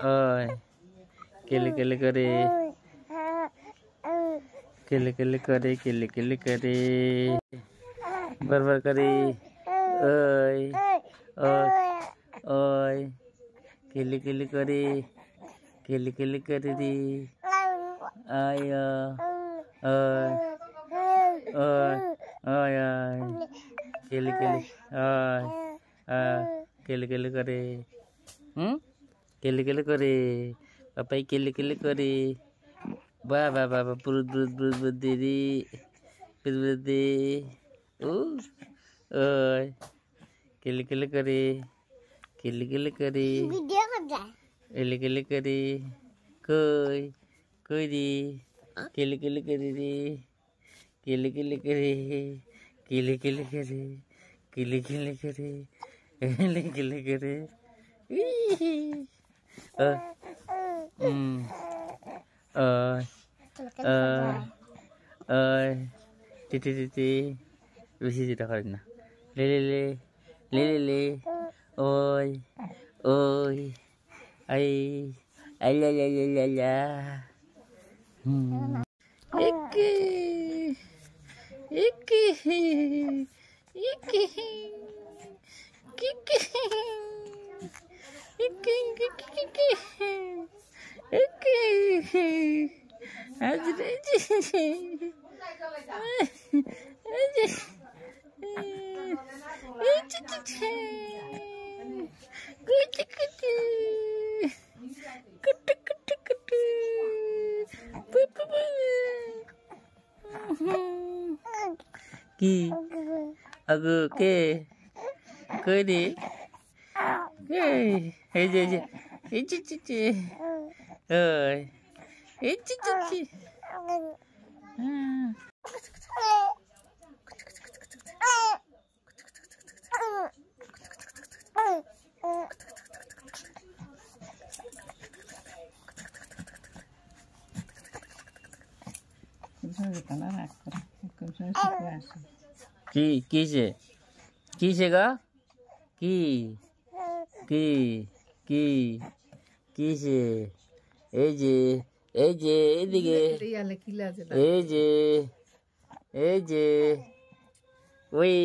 ओए किल किल करे किल किल करे किल किल करे बर करे ओए ओए ओए किल किल करे दी आया ओए ओए आया किल किल करे किल करे पापा किल करे वाह वाह वाह पुरुत पुरुत पुरुत बुद्धि ओए किल करे किल करे कोई दी किल करे दी किल करे titi Lucy tidak kali na lele oi ay la iki ki agu ke koi di hey je oi কিসেগা কিসে এই যে এদিকে এই যে ওই